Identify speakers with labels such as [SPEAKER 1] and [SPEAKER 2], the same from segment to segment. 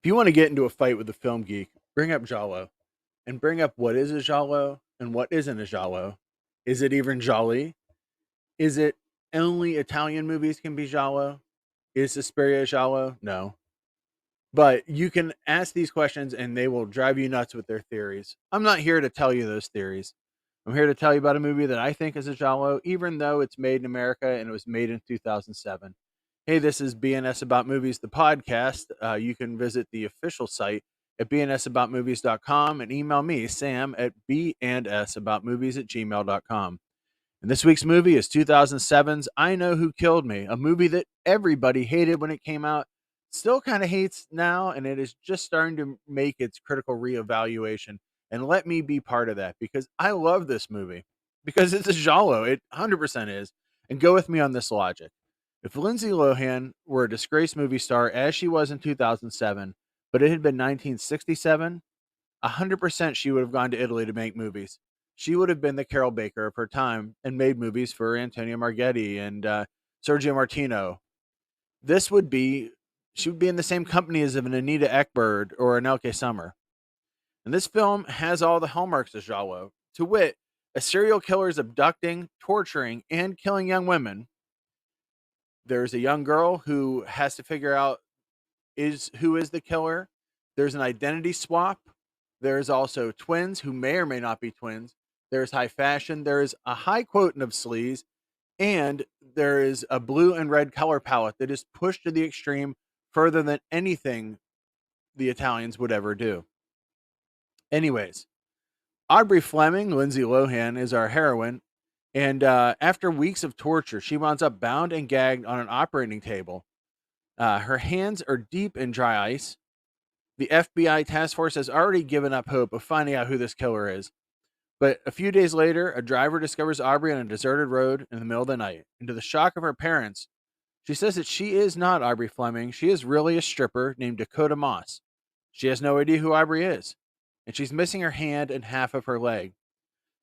[SPEAKER 1] If you want to get into a fight with the film geek, bring up giallo and bring up what is a giallo and what isn't a giallo. Is it even jolly? Is it only Italian movies can be giallo? Is Suspiria giallo? No. But you can ask these questions and they will drive you nuts with their theories. I'm not here to tell you those theories. I'm here to tell you about a movie that I think is a giallo, even though it's made in America and it was made in 2007. Hey, this is BNS About Movies, the podcast. You can visit the official site at bnsaboutmovies.com and email me, Sam, at bnsaboutmovies@gmail.com. And this week's movie is 2007's I Know Who Killed Me, a movie that everybody hated when it came out, still kind of hates now, and it is just starting to make its critical reevaluation. And let me be part of that because I love this movie because it's a giallo. It 100% is. And go with me on this logic. If Lindsay Lohan were a disgraced movie star as she was in 2007, but it had been 1967, 100% she would have gone to Italy to make movies. She would have been the Carol Baker of her time and made movies for Antonio Marghetti and Sergio Martino. This would be, she would be in the same company as an Anita Ekberg or an Elke Summer. And this film has all the hallmarks of giallo. To wit, a serial killer is abducting, torturing, and killing young women. There's a young girl who has to figure out who is the killer. There's an identity swap. There's also twins who may or may not be twins. There's high fashion. There's a high quotient of sleaze. And there is a blue and red color palette that is pushed to the extreme further than anything the Italians would ever do. Anyways, Aubrey Fleming, Lindsay Lohan, is our heroine. And after weeks of torture, she winds up bound and gagged on an operating table. Her hands are deep in dry ice. The FBI task force has already given up hope of finding out who this killer is. But a few days later, a driver discovers Aubrey on a deserted road in the middle of the night. And to the shock of her parents, she says that she is not Aubrey Fleming. She is really a stripper named Dakota Moss. She has no idea who Aubrey is. And she's missing her hand and half of her leg.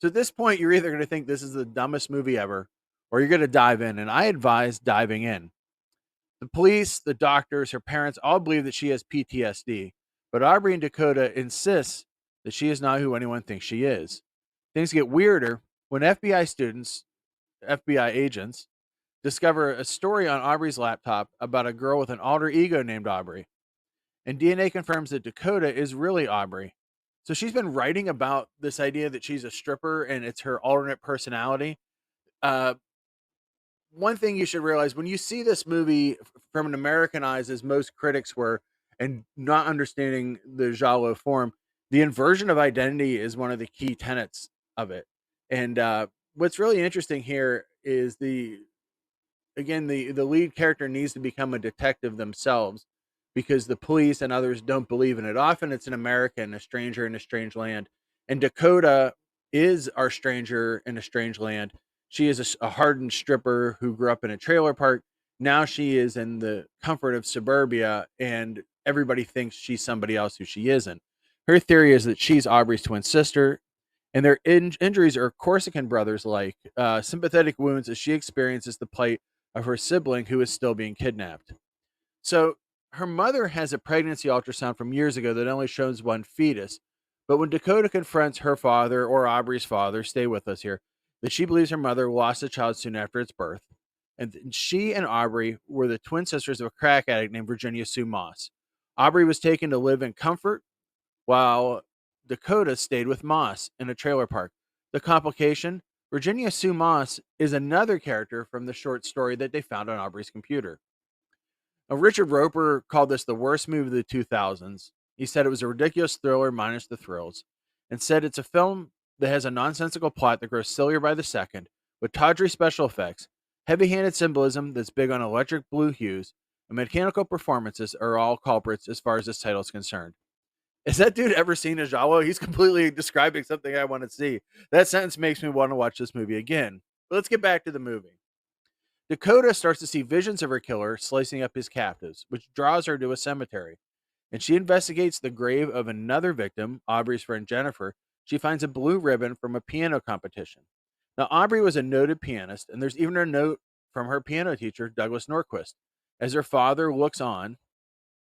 [SPEAKER 1] So at this point, you're either going to think this is the dumbest movie ever, or you're going to dive in. And I advise diving in. The police, the doctors, her parents all believe that she has PTSD, but Aubrey and Dakota insist that she is not who anyone thinks she is. Things get weirder when FBI agents, discover a story on Aubrey's laptop about a girl with an alter ego named Aubrey. And DNA confirms that Dakota is really Aubrey. So she's been writing about this idea that she's a stripper and it's her alternate personality. Uh, One thing you should realize when you see this movie from an American eyes, as most critics were, and not understanding the giallo form, the inversion of identity is one of the key tenets of it. And what's really interesting here is the lead character needs to become a detective themselves because the police and others don't believe in it. Often it's an American, a stranger in a strange land, and Dakota is our stranger in a strange land. She is a hardened stripper who grew up in a trailer park. Now she is in the comfort of suburbia, and everybody thinks she's somebody else who she isn't. Her theory is that she's Aubrey's twin sister, and their injuries are Corsican brothers like sympathetic wounds as she experiences the plight of her sibling who is still being kidnapped. So her mother has a pregnancy ultrasound from years ago that only shows one fetus. But when Dakota confronts her father or Aubrey's father, stay with us here, that she believes her mother lost a child soon after its birth. And she and Aubrey were the twin sisters of a crack addict named Virginia Sue Moss. Aubrey was taken to live in comfort while Dakota stayed with Moss in a trailer park. The complication, Virginia Sue Moss is another character from the short story that they found on Aubrey's computer. Now, Richard Roper called this the worst movie of the 2000s. He said it was a ridiculous thriller minus the thrills, and said it's a film that has a nonsensical plot that grows sillier by the second, with tawdry special effects, heavy handed symbolism that's big on electric blue hues, and mechanical performances are all culprits as far as this title is concerned. Has that dude ever seen a giallo? He's completely describing something I want to see. That sentence makes me want to watch this movie again. But let's get back to the movie. Dakota starts to see visions of her killer slicing up his captives, which draws her to a cemetery. And she investigates the grave of another victim, Aubrey's friend Jennifer. She finds a blue ribbon from a piano competition. Now, Aubrey was a noted pianist, and there's even a note from her piano teacher, Douglas Norquist. As her father looks on,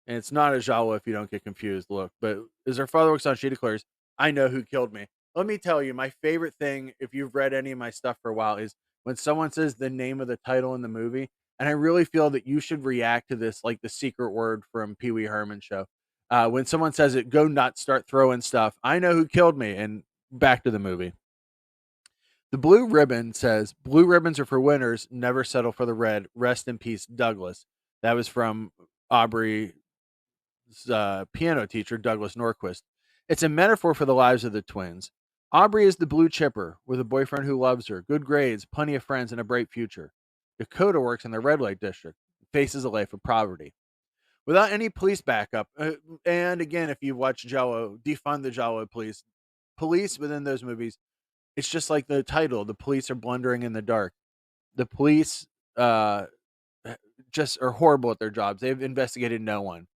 [SPEAKER 1] And it's not a giallo if you don't get confused look. But as her father looks on, she declares, "I know who killed me." Let me tell you, my favorite thing, if you've read any of my stuff for a while, is when someone says the name of the title in the movie. And I really feel that you should react to this like the secret word from Pee Wee Herman show. When someone says it, go nuts, start throwing stuff. I know who killed me. And back to the movie. The blue ribbon says, "Blue ribbons are for winners. Never settle for the red. Rest in peace, Douglas." That was from Aubrey piano teacher, Douglas Norquist. It's a metaphor for the lives of the twins. Aubrey is the blue chipper with a boyfriend who loves her, good grades, plenty of friends, and a bright future. Dakota works in the red light district, faces a life of poverty. Without any police backup, and again, if you watch Jello, defund the Jello police. Police within those movies, it's just like the title. The police are blundering in the dark. The police uh, just are horrible at their jobs. They've investigated no one.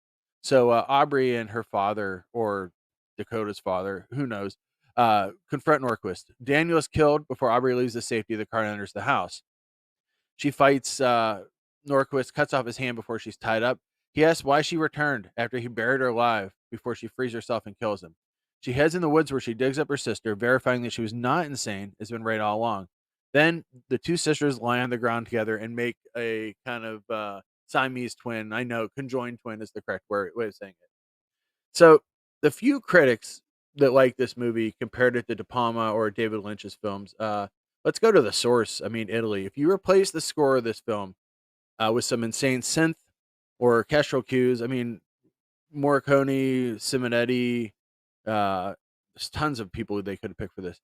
[SPEAKER 1] So Aubrey and her father, or Dakota's father, who knows, confront Norquist. Daniel is killed before Aubrey leaves the safety of the car and enters the house. She fights Norquist, cuts off his hand before she's tied up. He asks why she returned after he buried her alive before she frees herself and kills him. She heads in the woods where she digs up her sister, verifying that she was not insane, has been right all along. Then the two sisters lie on the ground together and make a kind of Siamese twin. I know conjoined twin is the correct way of saying it. So the few critics that like this movie compared it to De Palma or David Lynch's films. Let's go to the source. I mean, Italy. If you replace the score of this film with some insane synth or orchestral cues, I mean, Morricone, Simonetti, there's tons of people they could have picked for this.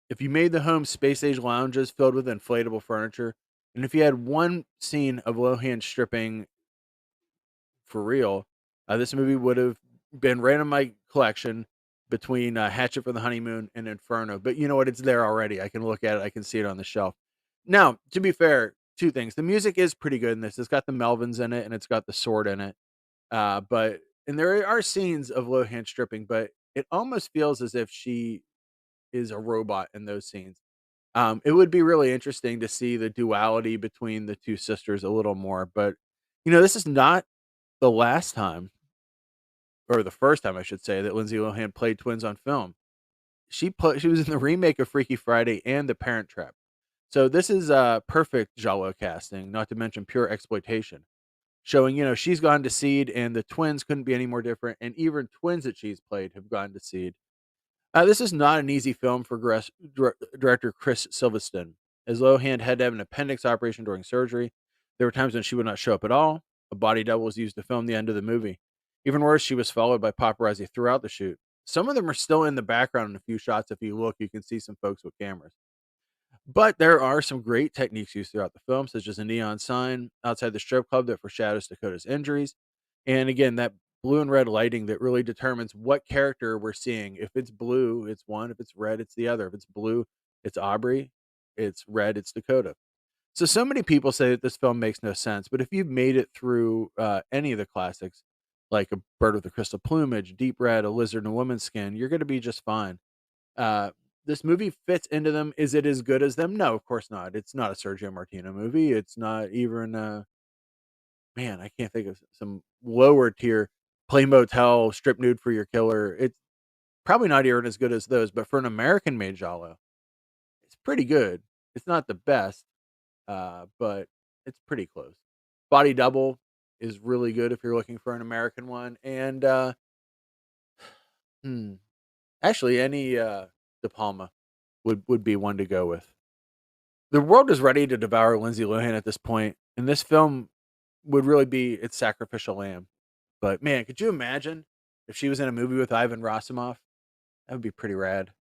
[SPEAKER 1] If you made the home space age lounges filled with inflatable furniture, and if you had one scene of Lohan stripping for real, this movie would have been right in my collection between Hatchet for the Honeymoon and Inferno. But you know what? It's there already. I can look at it. I can see it on the shelf. Now, to be fair, two things. The music is pretty good in this. It's got the Melvins in it and it's got the sword in it. But and there are scenes of Lohan stripping, but it almost feels as if she is a robot in those scenes. It would be really interesting to see the duality between the two sisters a little more. But this is not the last time, or the first time I should say, that Lindsay Lohan played twins on film. She was in the remake of Freaky Friday and The Parent Trap. So this is perfect giallo casting, not to mention pure exploitation. Showing, she's gone to seed and the twins couldn't be any more different, and even twins that she's played have gone to seed. This is not an easy film for director Chris Silverstein. As Lohan had to have an appendix operation during surgery, there were times when she would not show up at all. A body double was used to film the end of the movie. Even worse, she was followed by paparazzi throughout the shoot. Some of them are still in the background in a few shots. If you look, you can see some folks with cameras. But there are some great techniques used throughout the film, such as a neon sign outside the strip club that foreshadows Dakota's injuries. And again, that blue and red lighting that really determines what character we're seeing. If it's blue, it's one. If it's red, it's the other. If it's blue, it's Aubrey. It's red, it's Dakota. So many people say that this film makes no sense. But if you've made it through any of the classics, like A Bird with a Crystal Plumage, Deep Red, A Lizard in a Woman's Skin, you're going to be just fine. This movie fits into them. Is it as good as them? No, of course not. It's not a Sergio Martino movie. It's not even man, I can't think of some lower tier Play Motel, Strip Nude for Your Killer. It's probably not even as good as those, but for an American made giallo, it's pretty good. It's not the best, but it's pretty close. Body Double is really good if you're looking for an American one, and hmm, actually any De Palma would be one to go with. The world is ready to devour Lindsay Lohan at this point, and this film would really be its sacrificial lamb. But man, could you imagine if she was in a movie with Ivan Rassimov? That would be pretty rad.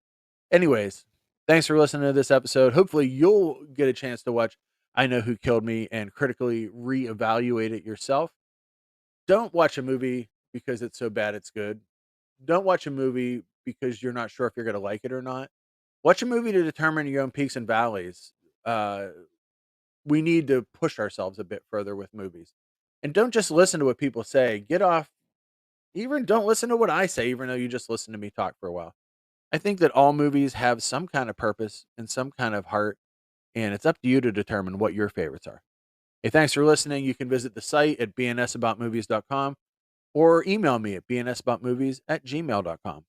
[SPEAKER 1] Anyways, thanks for listening to this episode. Hopefully, you'll get a chance to watch I Know Who Killed Me and critically reevaluate it yourself. Don't watch a movie because it's so bad it's good. Don't watch a movie because you're not sure if you're going to like it or not. Watch a movie to determine your own peaks and valleys. Uh, we need to push ourselves a bit further with movies. And don't just listen to what people say. Get off, even don't listen to what I say, even though you just listen to me talk for a while. I think that all movies have some kind of purpose and some kind of heart, and it's up to you to determine what your favorites are. Hey, thanks for listening. You can visit the site at bnsaboutmovies.com or email me at bnsaboutmovies@gmail.com.